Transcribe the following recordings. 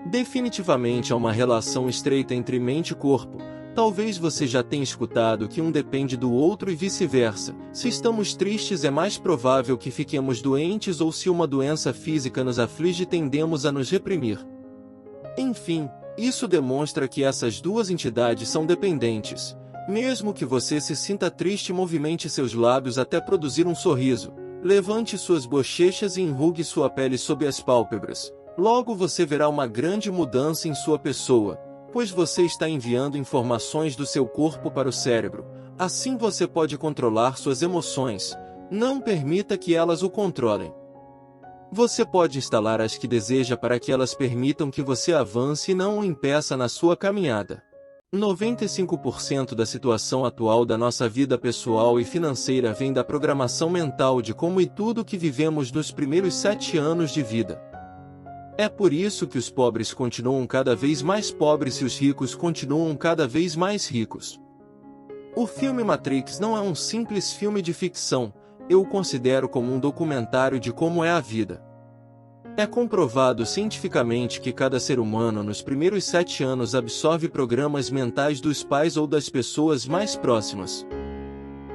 Definitivamente há uma relação estreita entre mente e corpo. Talvez você já tenha escutado que um depende do outro e vice-versa. Se estamos tristes, é mais provável que fiquemos doentes, ou se uma doença física nos aflige, tendemos a nos reprimir. Enfim, isso demonstra que essas duas entidades são dependentes. Mesmo que você se sinta triste, movimente seus lábios até produzir um sorriso. Levante suas bochechas e enrugue sua pele sob as pálpebras. Logo você verá uma grande mudança em sua pessoa, pois você está enviando informações do seu corpo para o cérebro. Assim você pode controlar suas emoções. Não permita que elas o controlem. Você pode instalar as que deseja para que elas permitam que você avance e não o impeça na sua caminhada. 95% da situação atual da nossa vida pessoal e financeira vem da programação mental de como e tudo que vivemos nos primeiros 7 anos de vida. É por isso que os pobres continuam cada vez mais pobres e os ricos continuam cada vez mais ricos. O filme Matrix não é um simples filme de ficção, eu o considero como um documentário de como é a vida. É comprovado cientificamente que cada ser humano nos primeiros 7 anos absorve programas mentais dos pais ou das pessoas mais próximas.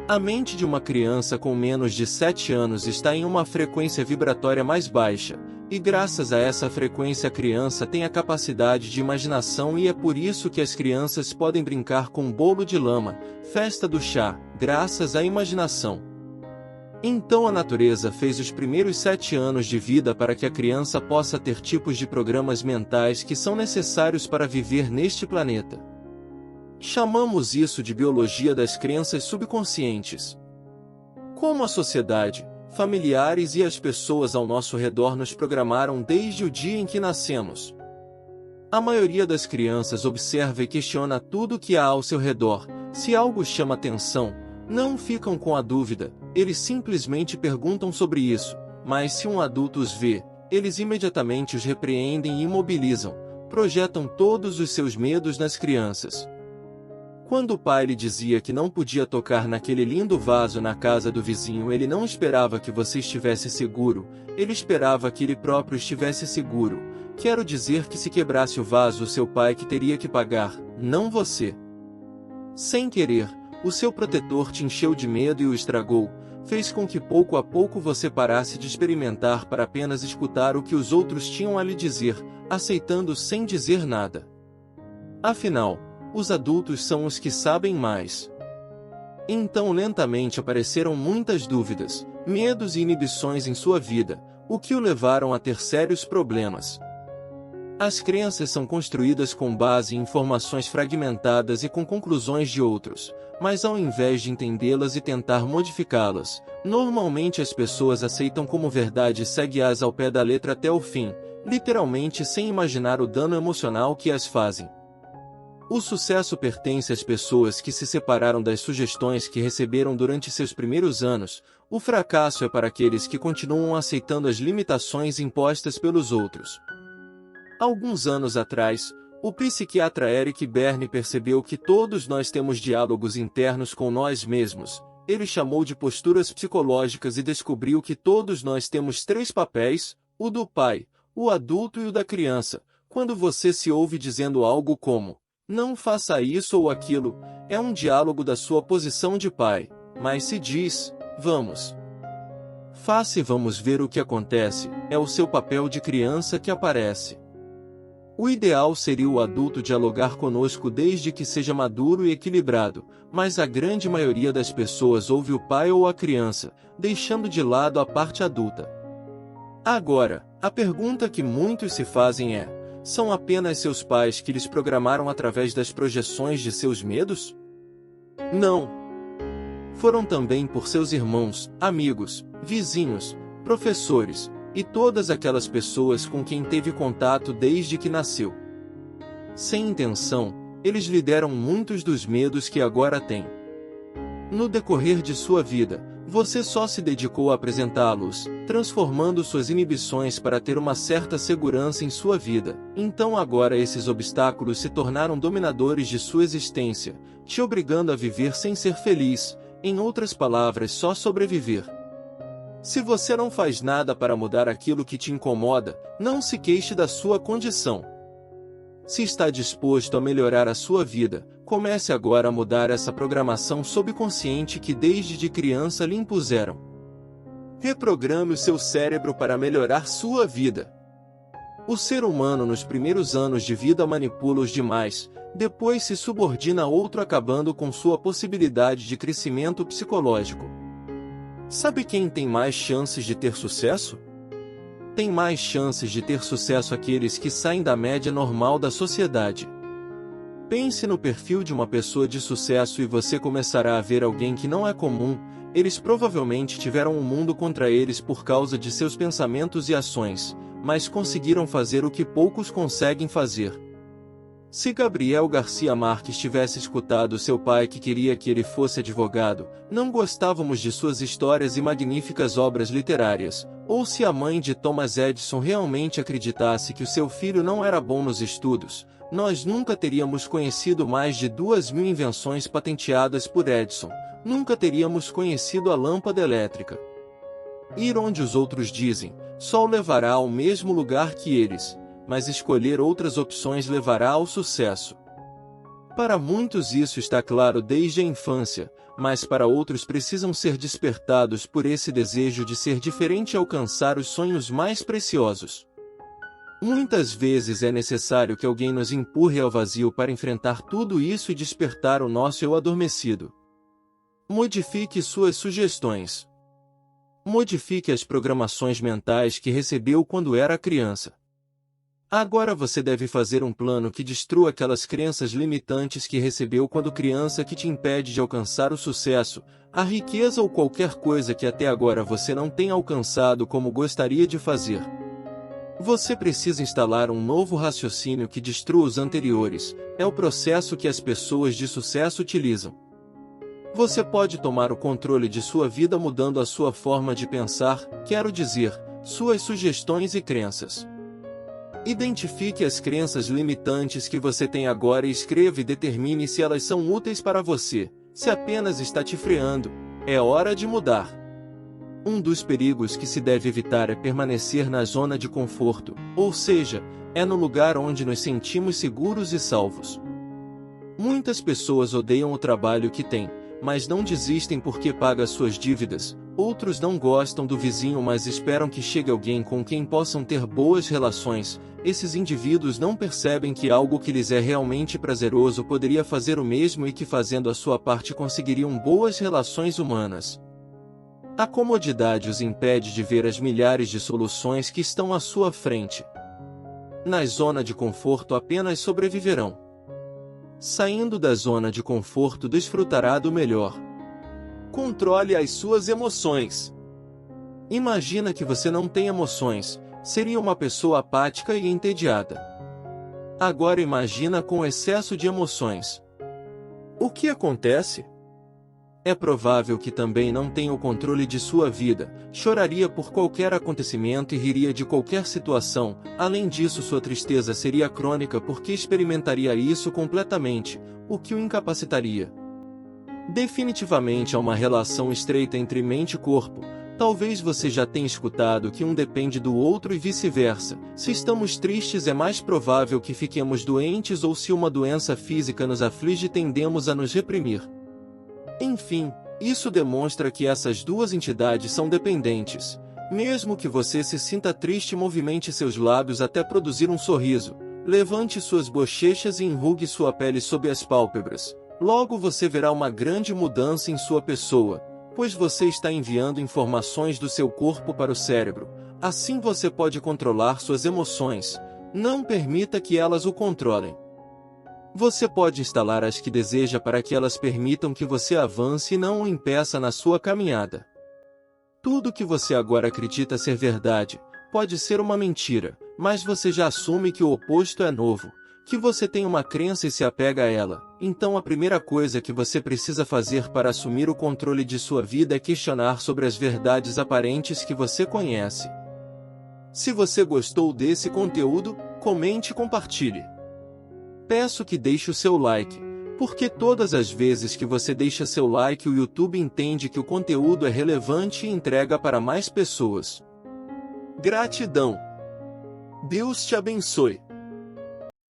A mente de uma criança com menos de 7 anos está em uma frequência vibratória mais baixa, e graças a essa frequência a criança tem a capacidade de imaginação, e é por isso que as crianças podem brincar com bolo de lama, festa do chá, graças à imaginação. Então a natureza fez os primeiros 7 anos de vida para que a criança possa ter tipos de programas mentais que são necessários para viver neste planeta. Chamamos isso de biologia das crenças subconscientes. Como a sociedade, familiares e as pessoas ao nosso redor nos programaram desde o dia em que nascemos. A maioria das crianças observa e questiona tudo o que há ao seu redor. Se algo chama atenção, não ficam com a dúvida, eles simplesmente perguntam sobre isso, mas se um adulto os vê, eles imediatamente os repreendem e imobilizam, projetam todos os seus medos nas crianças. Quando o pai lhe dizia que não podia tocar naquele lindo vaso na casa do vizinho, ele não esperava que você estivesse seguro, ele esperava que ele próprio estivesse seguro. Quero dizer que se quebrasse o vaso, o seu pai que teria que pagar, não você. Sem querer, o seu protetor te encheu de medo e o estragou, fez com que pouco a pouco você parasse de experimentar para apenas escutar o que os outros tinham a lhe dizer, aceitando sem dizer nada. Afinal, os adultos são os que sabem mais. Então lentamente apareceram muitas dúvidas, medos e inibições em sua vida, o que o levaram a ter sérios problemas. As crenças são construídas com base em informações fragmentadas e com conclusões de outros, mas ao invés de entendê-las e tentar modificá-las, normalmente as pessoas aceitam como verdade e seguem-as ao pé da letra até o fim, literalmente sem imaginar o dano emocional que as fazem. O sucesso pertence às pessoas que se separaram das sugestões que receberam durante seus primeiros anos, o fracasso é para aqueles que continuam aceitando as limitações impostas pelos outros. Alguns anos atrás, o psiquiatra Eric Berne percebeu que todos nós temos diálogos internos com nós mesmos. Ele chamou de posturas psicológicas e descobriu que todos nós temos 3 papéis, o do pai, o adulto e o da criança. Quando você se ouve dizendo algo como, não faça isso ou aquilo, é um diálogo da sua posição de pai, mas se diz, vamos. Faça e vamos ver o que acontece, é o seu papel de criança que aparece. O ideal seria o adulto dialogar conosco desde que seja maduro e equilibrado, mas a grande maioria das pessoas ouve o pai ou a criança, deixando de lado a parte adulta. Agora, a pergunta que muitos se fazem é: são apenas seus pais que lhes programaram através das projeções de seus medos? Não. Foram também por seus irmãos, amigos, vizinhos, professores, e todas aquelas pessoas com quem teve contato desde que nasceu. Sem intenção, eles lhe deram muitos dos medos que agora tem. No decorrer de sua vida, você só se dedicou a apresentá-los, transformando suas inibições para ter uma certa segurança em sua vida. Então agora esses obstáculos se tornaram dominadores de sua existência, te obrigando a viver sem ser feliz, em outras palavras, só sobreviver. Se você não faz nada para mudar aquilo que te incomoda, não se queixe da sua condição. Se está disposto a melhorar a sua vida, comece agora a mudar essa programação subconsciente que desde de criança lhe impuseram. Reprograme o seu cérebro para melhorar sua vida. O ser humano nos primeiros anos de vida manipula os demais, depois se subordina a outro acabando com sua possibilidade de crescimento psicológico. Sabe quem tem mais chances de ter sucesso? Tem mais chances de ter sucesso aqueles que saem da média normal da sociedade. Pense no perfil de uma pessoa de sucesso e você começará a ver alguém que não é comum. Eles provavelmente tiveram o mundo contra eles por causa de seus pensamentos e ações, mas conseguiram fazer o que poucos conseguem fazer. Se Gabriel Garcia Marques tivesse escutado seu pai que queria que ele fosse advogado, não gostávamos de suas histórias e magníficas obras literárias, ou se a mãe de Thomas Edison realmente acreditasse que o seu filho não era bom nos estudos, nós nunca teríamos conhecido mais de 2.000 invenções patenteadas por Edison, nunca teríamos conhecido a lâmpada elétrica. Ir onde os outros dizem, só o levará ao mesmo lugar que eles, mas escolher outras opções levará ao sucesso. Para muitos isso está claro desde a infância, mas para outros precisam ser despertados por esse desejo de ser diferente e alcançar os sonhos mais preciosos. Muitas vezes é necessário que alguém nos empurre ao vazio para enfrentar tudo isso e despertar o nosso eu adormecido. Modifique suas sugestões. Modifique as programações mentais que recebeu quando era criança. Agora você deve fazer um plano que destrua aquelas crenças limitantes que recebeu quando criança que te impede de alcançar o sucesso, a riqueza ou qualquer coisa que até agora você não tenha alcançado como gostaria de fazer. Você precisa instalar um novo raciocínio que destrua os anteriores, é o processo que as pessoas de sucesso utilizam. Você pode tomar o controle de sua vida mudando a sua forma de pensar, quero dizer, suas sugestões e crenças. Identifique as crenças limitantes que você tem agora e escreva e determine se elas são úteis para você. Se apenas está te freando, é hora de mudar. Um dos perigos que se deve evitar é permanecer na zona de conforto, ou seja, é no lugar onde nos sentimos seguros e salvos. Muitas pessoas odeiam o trabalho que têm, mas não desistem porque paga suas dívidas. Outros não gostam do vizinho mas esperam que chegue alguém com quem possam ter boas relações. Esses indivíduos não percebem que algo que lhes é realmente prazeroso poderia fazer o mesmo e que fazendo a sua parte conseguiriam boas relações humanas. A comodidade os impede de ver as milhares de soluções que estão à sua frente. Na zona de conforto apenas sobreviverão. Saindo da zona de conforto desfrutará do melhor. Controle as suas emoções. Imagina que você não tem emoções, seria uma pessoa apática e entediada. Agora imagina com excesso de emoções. O que acontece? É provável que também não tenha o controle de sua vida, choraria por qualquer acontecimento e riria de qualquer situação. Além disso, sua tristeza seria crônica porque experimentaria isso completamente, o que o incapacitaria. Definitivamente há uma relação estreita entre mente e corpo. Talvez você já tenha escutado que um depende do outro e vice-versa. Se estamos tristes é mais provável que fiquemos doentes ou se uma doença física nos aflige tendemos a nos reprimir. Enfim, isso demonstra que essas duas entidades são dependentes. Mesmo que você se sinta triste, movimente seus lábios até produzir um sorriso. Levante suas bochechas e enrugue sua pele sob as pálpebras. Logo você verá uma grande mudança em sua pessoa, pois você está enviando informações do seu corpo para o cérebro. Assim você pode controlar suas emoções. Não permita que elas o controlem. Você pode instalar as que deseja para que elas permitam que você avance e não o impeça na sua caminhada. Tudo que você agora acredita ser verdade, pode ser uma mentira, mas você já assume que o oposto é novo, que você tem uma crença e se apega a ela. Então a primeira coisa que você precisa fazer para assumir o controle de sua vida é questionar sobre as verdades aparentes que você conhece. Se você gostou desse conteúdo, comente e compartilhe. Peço que deixe o seu like, porque todas as vezes que você deixa seu like o YouTube entende que o conteúdo é relevante e entrega para mais pessoas. Gratidão. Deus te abençoe.